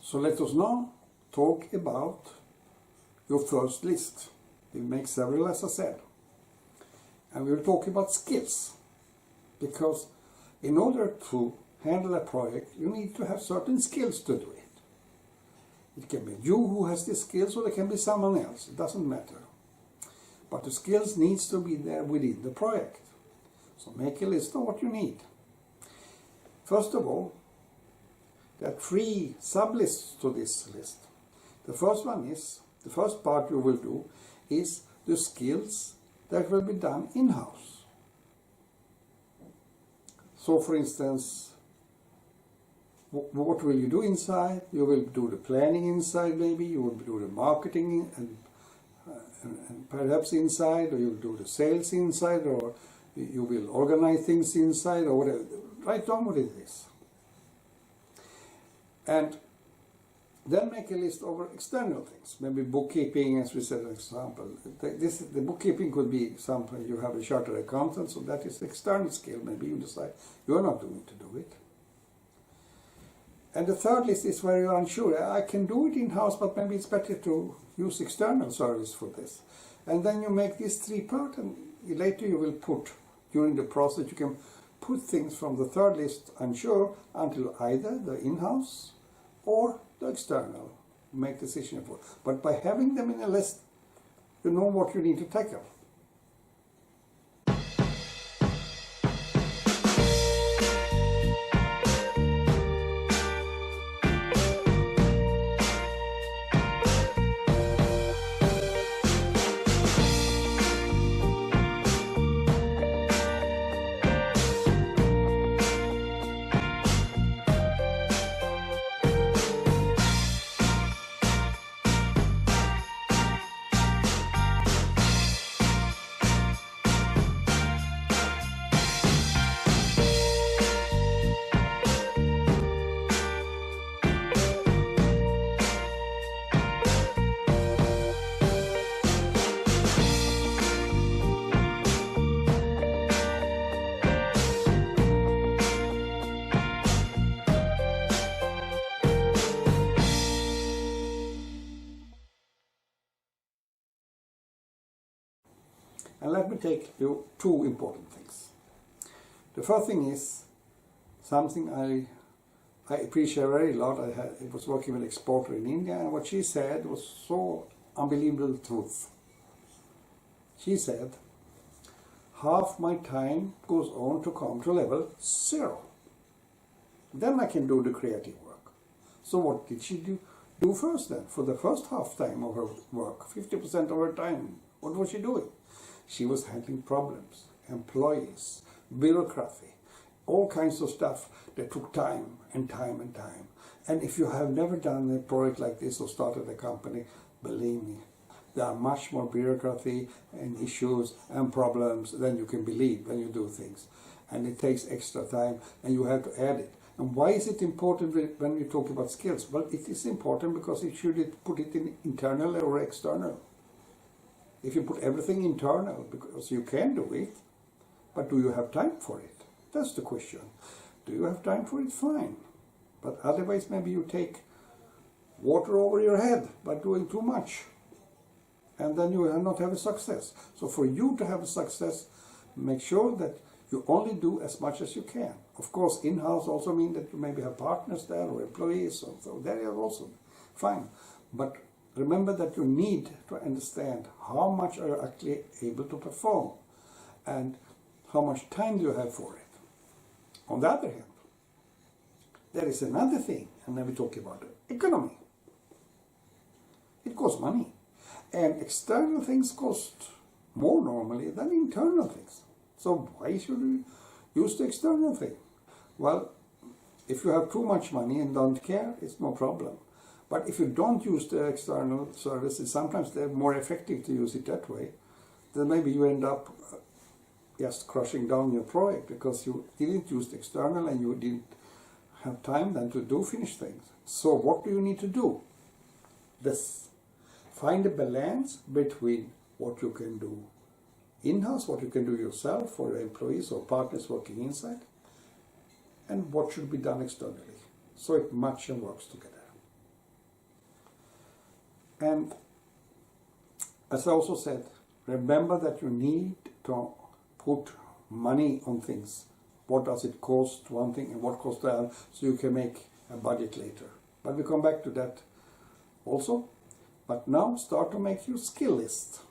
So let us now talk about your first list. We make several, as I said. And we will talk about skills. Because in order to handle a project, you need to have certain skills to do it. It can be you who has the skills, or it can be someone else. It doesn't matter. But the skills needs to be there within the project. So make a list of what you need. First of all, there are 3 sub-lists to this list. The first one is, the first part you will do is the skills that will be done in-house. So for instance, what will you do inside? You will do the planning inside maybe, you will do the marketing and perhaps inside, or you will do the sales inside, or you will organize things inside, or whatever. Write down what it is. And then make a list of external things, maybe bookkeeping, as we said, an example. The bookkeeping could be something you have a chartered accountant, so that is external skill. Maybe you decide you're not going to do it. And the third list is where you're unsure. I can do it in-house, but maybe it's better to use external service for this. And then you make these 3 parts, and later you will put, during the process, you can put things from the third list, unsure, until either the in-house or the external. Make decision for. But by having them in a list, you know what you need to tackle. And let me take you 2 important things. The first thing is something I appreciate very a lot. I was working with an exporter in India, and what she said was so unbelievable truth. She said, half my time goes on to come to level 0. Then I can do the creative work. So what did she do first then? For the first half time of her work, 50% of her time, what was she doing? She was handling problems, employees, bureaucracy, all kinds of stuff that took time and time and time. And if you have never done a project like this or started a company, believe me, there are much more bureaucracy and issues and problems than you can believe when you do things. And it takes extra time, and you have to add it. And why is it important when we talk about skills? Well, it is important because it should put it in internal or external. If you put everything internal, because you can do it, but do you have time for it? That's the question. Do you have time for it? Fine. But otherwise, maybe you take water over your head by doing too much. And then you will not have a success. So for you to have a success, make sure that you only do as much as you can. Of course, in-house also means that you maybe have partners there or employees, so there is also fine. But remember that you need to understand how much are you actually able to perform and how much time do you have for it. On the other hand, there is another thing, and then we talk about it. Economy. It costs money. And external things cost more normally than internal things. So why should we use the external thing? Well, if you have too much money and don't care, it's no problem. But if you don't use the external services, sometimes they're more effective to use it that way. Then maybe you end up just crushing down your project because you didn't use the external and you didn't have time then to finish things. So what do you need to do? Find a balance between what you can do in-house, what you can do yourself for your employees or partners working inside, and what should be done externally. So it matches and works together. And as I also said, remember that you need to put money on things. What does it cost, one thing, and what costs the other, so you can make a budget later. But we come back to that also. But now start to make your skill list.